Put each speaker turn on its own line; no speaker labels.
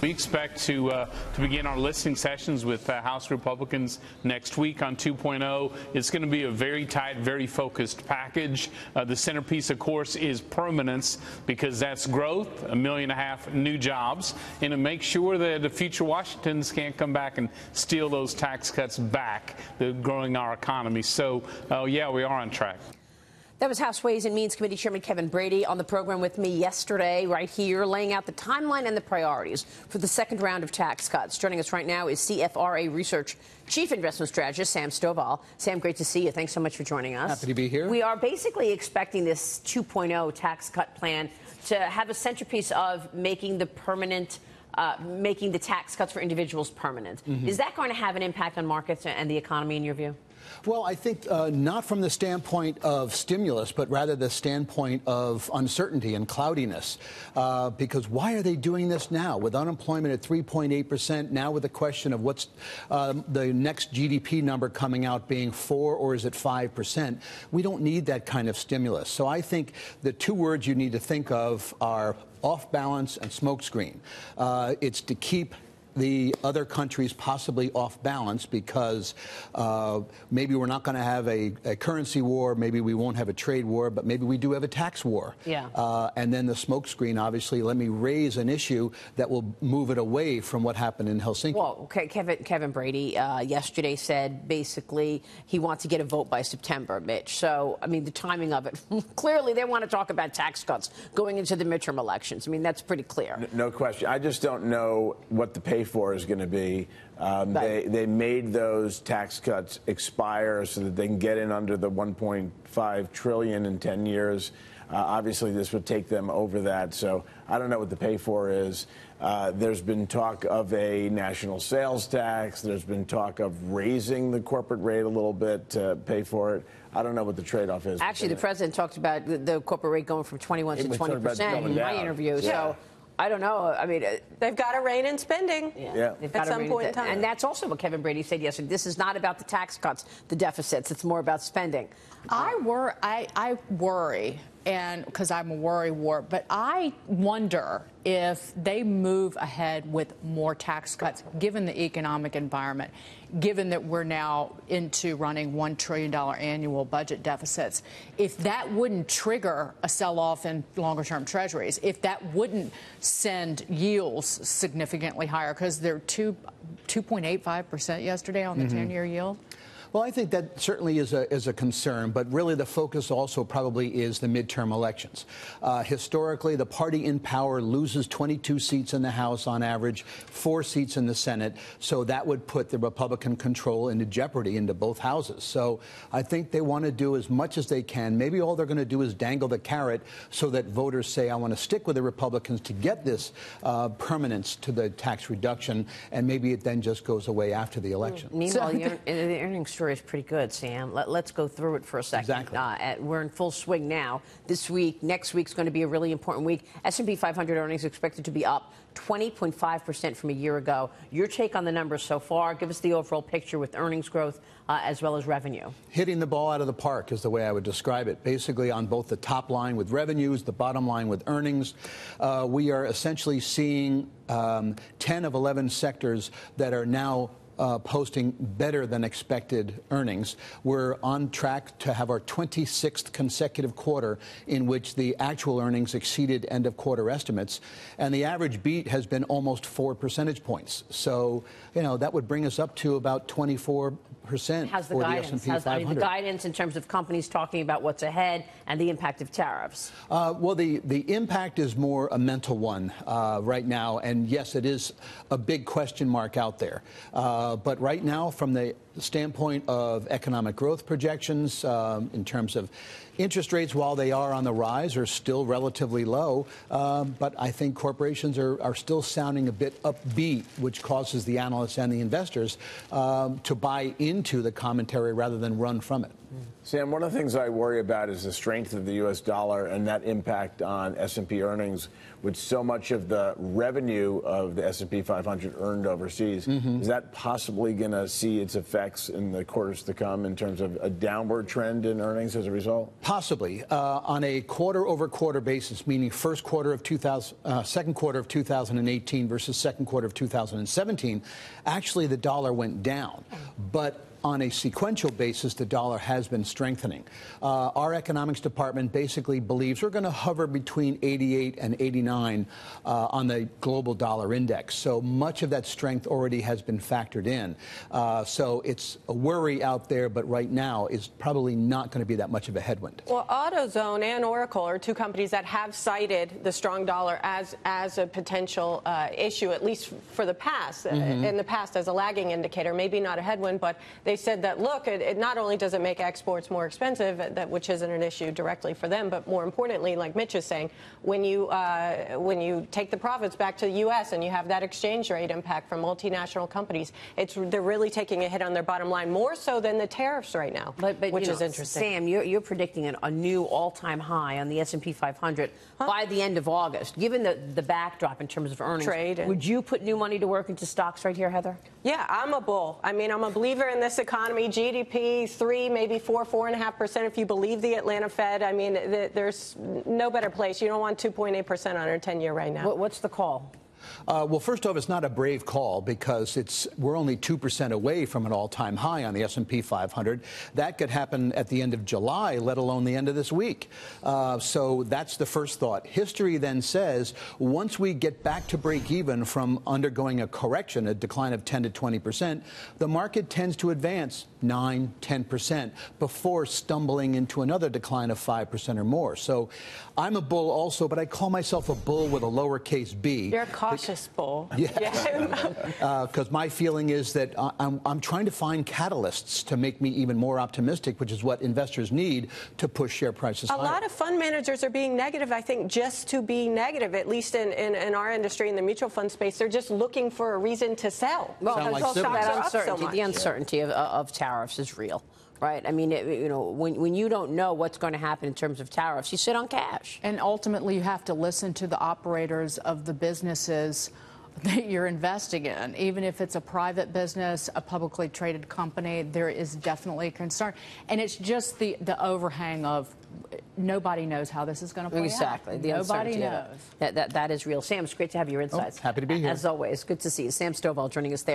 We expect to begin our listening sessions with House Republicans next week on 2.0. It's going to be a very tight, very focused package. The centerpiece, of course, is permanence, because that's growth, 1.5 million new jobs, and to make sure that the future Washingtons can't come back and steal those tax cuts back, growing our economy. So, yeah, we are on track.
That was House Ways and Means Committee Chairman Kevin Brady on the program with me yesterday, right here, laying out the timeline and the priorities for the second round of tax cuts. Joining us right now is CFRA Research Chief Investment Strategist Sam Stovall. Sam, great to see you. Thanks so much for joining us.
Happy to be here.
We are basically expecting this 2.0 tax cut plan to have a centerpiece of making the tax cuts for individuals permanent. Is that going to have an impact on markets and the economy in your view?
Well, I think not from the standpoint of stimulus, but rather the standpoint of uncertainty and cloudiness. Because why are they doing this now? With unemployment at 3.8%, now with the question of what's the next GDP number coming out being 4 or is it 5%? We don't need that kind of stimulus. So I think the two words you need to think of are off balance and smokescreen. It's to keep the other countries possibly off balance, because maybe we're not going to have a currency war, maybe we won't have a trade war, but maybe we do have a tax war.
Yeah.
And then the smokescreen, obviously, let me raise an issue that will move it away from what happened in Helsinki.
Well, okay, Kevin Brady yesterday said basically he wants to get a vote by September, Mitch. So, I mean, the timing of it, clearly they want to talk about tax cuts going into the midterm elections. I mean, that's pretty clear.
No question. I just don't know what the pay for is going to be. They made those tax cuts expire so that they can get in under the 1.5 trillion in 10 years. Obviously, this would take them over that. So I don't know what the pay for is. There's been talk of a national sales tax. There's been talk of raising the corporate rate a little bit to pay for it. I don't know what the trade-off is.
Actually, the president talked about the corporate rate going from 21 to 20% in my interview.
Yeah.
So I don't know. I mean,
they've got to rein in spending
at
some point in time.
And that's also what Kevin Brady said yesterday. This is not about the tax cuts, the deficits. It's more about spending.
I worry, and because I'm a worry wart, but I wonder if they move ahead with more tax cuts, given the economic environment, given that we're now into running $1 trillion annual budget deficits, if that wouldn't trigger a sell-off in longer-term treasuries, if that wouldn't send yields significantly higher, because they're 2.85% yesterday on the 10-year yield.
Well, I think that certainly is a concern, but really the focus also probably is the midterm elections. Historically, the party in power loses 22 seats in the House on average, 4 seats in the Senate, so that would put the Republican control into jeopardy into both houses. So I think they want to do as much as they can. Maybe all they're going to do is dangle the carrot so that voters say, I want to stick with the Republicans to get this permanence to the tax reduction, and maybe it then just goes away after the election.
Meanwhile, the earnings story is pretty good, Sam. Let's go through it for a second.
Exactly.
We're in full swing now. This week, next week's going to be a really important week. S&P 500 earnings expected to be up 20.5% from a year ago. Your take on the numbers so far? Give us the overall picture with earnings growth as well as revenue.
Hitting the ball out of the park is the way I would describe it. Basically, on both the top line with revenues, the bottom line with earnings, we are essentially seeing 10 of 11 sectors that are now posting better than expected earnings. We're on track to have our 26th consecutive quarter in which the actual earnings exceeded end of quarter estimates, and the average beat has been almost 4 percentage points. So, you know, that would bring us up to about 24%
How's the
for
guidance?
the S&P 500.
The guidance in terms of companies talking about what's ahead and the impact of tariffs?
Well, the impact is more a mental one right now, and yes, it is a big question mark out there. But right now, from the standpoint of economic growth projections, in terms of interest rates, while they are on the rise, are still relatively low. But I think corporations are still sounding a bit upbeat, which causes the analysts and the investors to buy into the commentary rather than run from it.
Sam, one of the things I worry about is the strength of the U.S. dollar and that impact on S&P earnings, with so much of the revenue of the S&P 500 earned overseas. Is that possibly going to see its effects in the quarters to come in terms of a downward trend in earnings as a result?
Possibly. On a quarter-over-quarter basis, meaning second quarter of 2018 versus second quarter of 2017, actually the dollar went down. But on a sequential basis, the dollar has been strengthening. Our economics department basically believes we're going to hover between 88 and 89 on the global dollar index. So much of that strength already has been factored in. So it's a worry out there, but right now is probably not going to be that much of a headwind.
Well, AutoZone and Oracle are two companies that have cited the strong dollar as a potential issue, at least for the past, in the past as a lagging indicator, maybe not a headwind, but they said that, look, it not only does it make exports more expensive, which isn't an issue directly for them, but more importantly, like Mitch is saying, when you take the profits back to the U.S. and you have that exchange rate impact from multinational companies, they're really taking a hit on their bottom line, more so than the tariffs right now, which is interesting.
Sam, you're predicting a new all-time high on the S&P 500 by the end of August. Given the backdrop in terms of earnings, would you put new money to work into stocks right here, Heather?
Yeah, I'm a bull. I mean, I'm a believer in this economy. GDP 3, maybe 4.5% if you believe the Atlanta Fed. I mean, there's no better place. You don't want 2.8% on our 10-year right now.
What's the call?
Well, first off, it's not a brave call because we're only 2% away from an all-time high on the S&P 500. That could happen at the end of July, let alone the end of this week. So that's the first thought. History then says once we get back to break even from undergoing a correction, a decline of 10 to 20%, the market tends to advance 9, 10% before stumbling into another decline of 5% or more. So I'm a bull also, but I call myself a bull with a lowercase b.
You're a cautious bull.
Yeah. Because my feeling is that I'm trying to find catalysts to make me even more optimistic, which is what investors need to push share prices higher.
A lot of fund managers are being negative, I think, just to be negative, at least in our industry, in the mutual fund space. They're just looking for a reason to sell.
Well,
Sound like
also that
siblings.
uncertainty, the uncertainty of tariffs is real. Right. I mean, when you don't know what's going to happen in terms of tariffs, you sit on cash.
And ultimately, you have to listen to the operators of the businesses that you're investing in. Even if it's a private business, a publicly traded company, there is definitely concern. And it's just the overhang of nobody knows how this is going to play out.
Exactly. The
Nobody knows.
That is real. Sam, it's great to have your insights.
Happy to be here.
As always, good to see you. Sam Stovall joining us there.